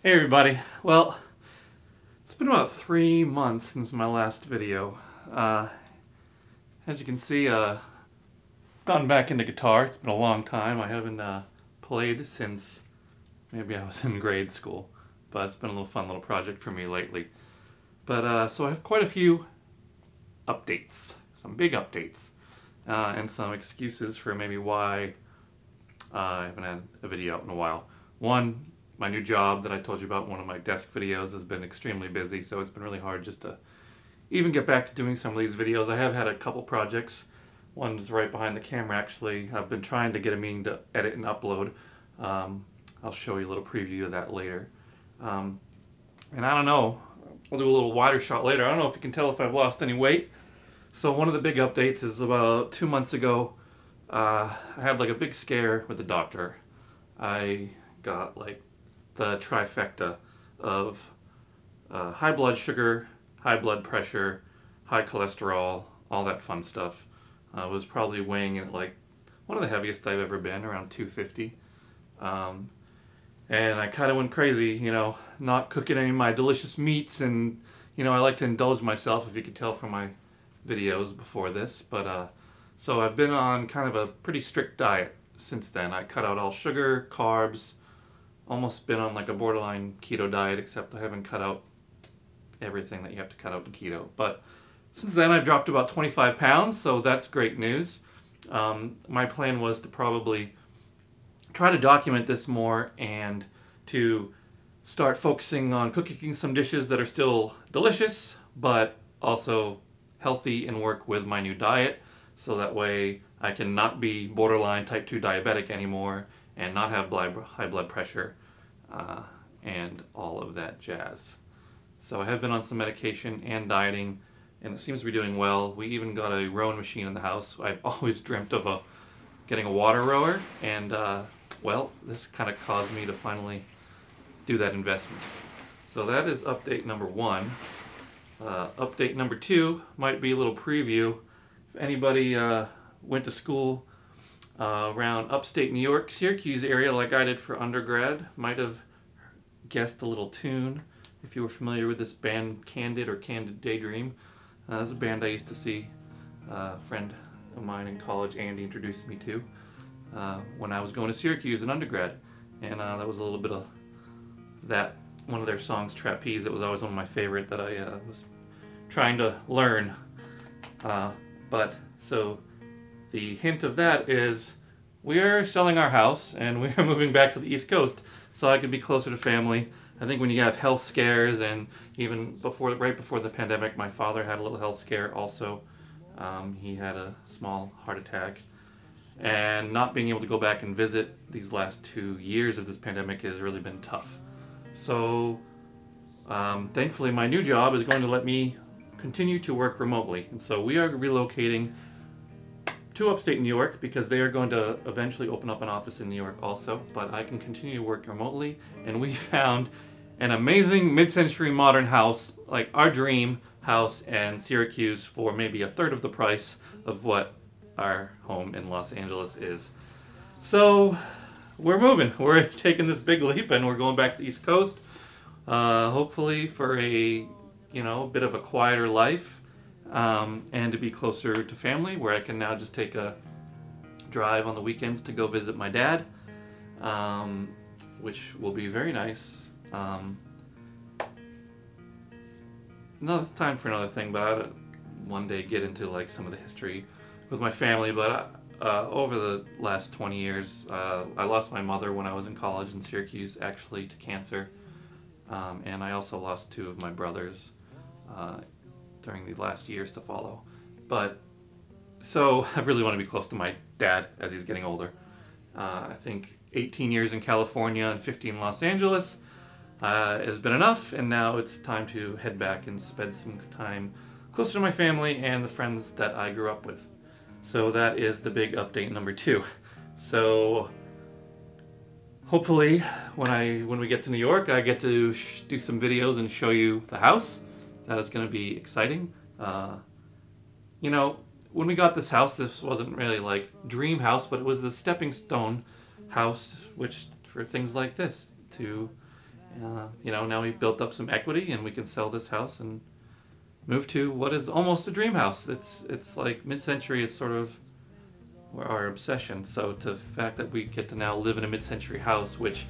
Hey everybody. Well, it's been about 3 months since my last video. As you can see, gotten back into guitar. It's been a long time. I haven't played since maybe I was in grade school, but it's been a fun little project for me lately. But so I have quite a few updates, some big updates, and some excuses for maybe why I haven't had a video out in a while. One, my new job that I told you about, one of my desk videos, has been extremely busy, so it's been really hard just to even get back to doing some of these videos. I have had a couple projects. One's right behind the camera, actually. I've been trying to get a meeting to edit and upload. I'll show you a little preview of that later. And I don't know, I'll do a little wider shot later. I don't know if you can tell if I've lost any weight. So one of the big updates is about 2 months ago, I had like a big scare with the doctor. I got like the trifecta of high blood sugar, high blood pressure, high cholesterol, all that fun stuff. I was probably weighing at like one of the heaviest I've ever been, around 250. And I kind of went crazy, you know, not cooking any of my delicious meats, and you know, I like to indulge myself, if you could tell from my videos before this. But so I've been on kind of a pretty strict diet since then. I cut out all sugar, carbs, almost been on like a borderline keto diet, except I haven't cut out everything that you have to cut out in keto. But since then I've dropped about 25 pounds, so that's great news. My plan was to probably try to document this more and to start focusing on cooking some dishes that are still delicious, but also healthy and work with my new diet, so that way I can not be borderline type 2 diabetic anymore and not have high blood pressure and all of that jazz. So I have been on some medication and dieting, and it seems to be doing well. We even got a rowing machine in the house. I've always dreamt of getting a water rower, and well, this kind of caused me to finally do that investment. So that is update number 1. Update number 2 might be a little preview. If anybody went to school around upstate New York, Syracuse area like I did for undergrad, might have guessed a little tune if you were familiar with this band Candid or Candid Daydream. That's a band I used to see. A friend of mine in college, Andy, introduced me to when I was going to Syracuse in undergrad, and that was a little bit of that, one of their songs, Trapeze. That was always one of my favorite that I was trying to learn. But so the hint of that is we are selling our house and we are moving back to the East Coast so I could be closer to family. I think when you have health scares, and even right before the pandemic, my father had a little health scare also. He had a small heart attack, and not being able to go back and visit these last 2 years of this pandemic has really been tough. So thankfully my new job is going to let me continue to work remotely, and so we are relocating to upstate New York because they are going to eventually open up an office in New York also, but I can continue to work remotely. And we found an amazing mid-century modern house, like our dream house in Syracuse, for maybe a third of the price of what our home in Los Angeles is. So we're moving. We're taking this big leap and we're going back to the East Coast, hopefully for a bit of a quieter life. And to be closer to family, where I can now just take a drive on the weekends to go visit my dad, which will be very nice. Another time for another thing, but I'll one day get into like some of the history with my family. But over the last 20 years, I lost my mother when I was in college in Syracuse, actually to cancer, and I also lost 2 of my brothers during the last years to follow. But so I really want to be close to my dad as he's getting older. I think 18 years in California and 15 in Los Angeles has been enough, and now it's time to head back and spend some time closer to my family and the friends that I grew up with. So that is the big update number 2. So hopefully when we get to New York, I get to do some videos and show you the house. That is going to be exciting. You know, when we got this house, this wasn't really like dream house, but it was the stepping stone house, which for things like this, to You know, now we've built up some equity and we can sell this house and move to what is almost a dream house. It's like mid-century is sort of our obsession. So the fact that we get to now live in a mid-century house, which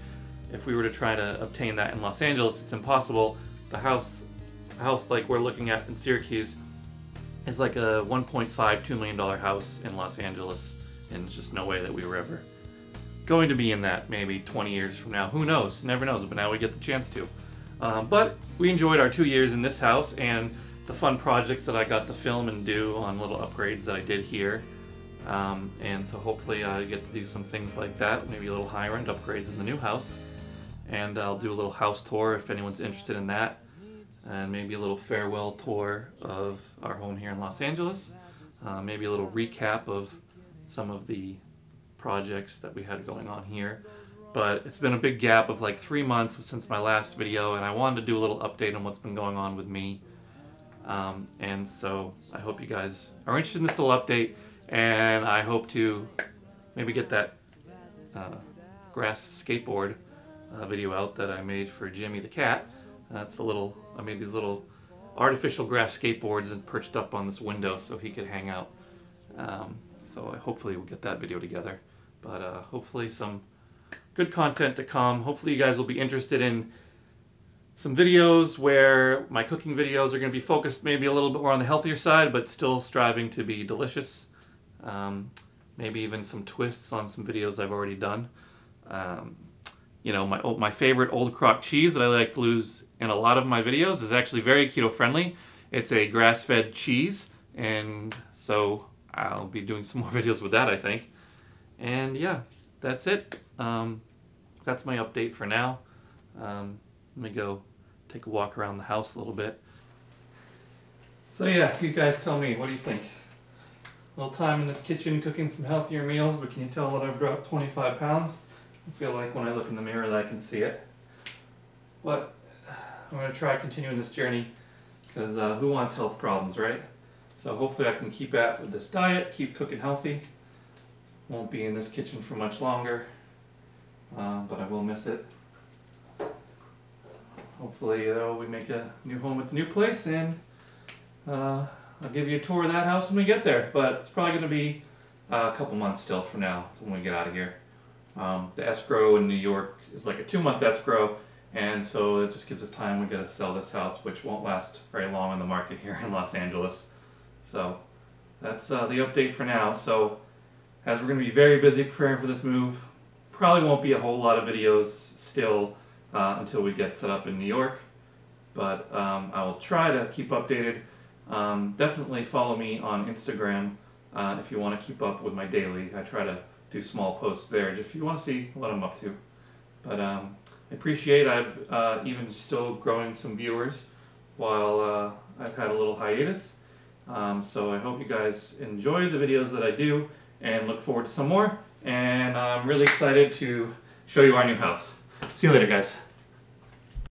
if we were to try to obtain that in Los Angeles, it's impossible. The house like we're looking at in Syracuse is like a $1.5–2 million house in Los Angeles, and there's just no way that we were ever going to be in that maybe 20 years from now. Who knows? Never knows, but now we get the chance to. But we enjoyed our 2 years in this house and the fun projects that I got to film and do on little upgrades that I did here. And so hopefully I get to do some things like that, maybe a little higher end upgrades in the new house. And I'll do a little house tour if anyone's interested in that. And maybe a little farewell tour of our home here in Los Angeles. Maybe a little recap of some of the projects that we had going on here. But it's been a big gap of like 3 months since my last video, and I wanted to do a little update on what's been going on with me. And so I hope you guys are interested in this little update, and I hope to maybe get that grass skateboard video out that I made for Jimmy the cat. I made these little artificial grass skateboards and perched up on this window so he could hang out. So hopefully we'll get that video together. But hopefully some good content to come. Hopefully you guys will be interested in some videos where my cooking videos are going to be focused maybe a little bit more on the healthier side, but still striving to be delicious. Maybe even some twists on some videos I've already done. You know, my favorite Old Crock cheese that I like to use in a lot of my videos is actually very keto friendly. It's a grass-fed cheese, and so I'll be doing some more videos with that, I think. And yeah, that's it. That's my update for now. Let me go take a walk around the house a little bit. So yeah, you guys tell me, what do you think? A little time in this kitchen cooking some healthier meals, but can you tell that I've dropped 25 pounds? I feel like when I look in the mirror that I can see it. But I'm going to try continuing this journey, because who wants health problems, right? So hopefully I can keep at with this diet, keep cooking healthy. Won't be in this kitchen for much longer, but I will miss it. Hopefully we make a new home at the new place, and I'll give you a tour of that house when we get there. But it's probably going to be a couple months still from now when we get out of here. The escrow in New York is like a 2-month escrow, and so it just gives us time. We got to sell this house, which won't last very long on the market here in Los Angeles. So that's the update for now. So as we're going to be very busy preparing for this move, probably won't be a whole lot of videos still until we get set up in New York. But I will try to keep updated. Definitely follow me on Instagram if you want to keep up with my daily. I try to do small posts there if you want to see what I'm up to. But I appreciate I've even still growing some viewers while I've had a little hiatus. So I hope you guys enjoy the videos that I do and look forward to some more. And I'm really excited to show you our new house. See you later, guys.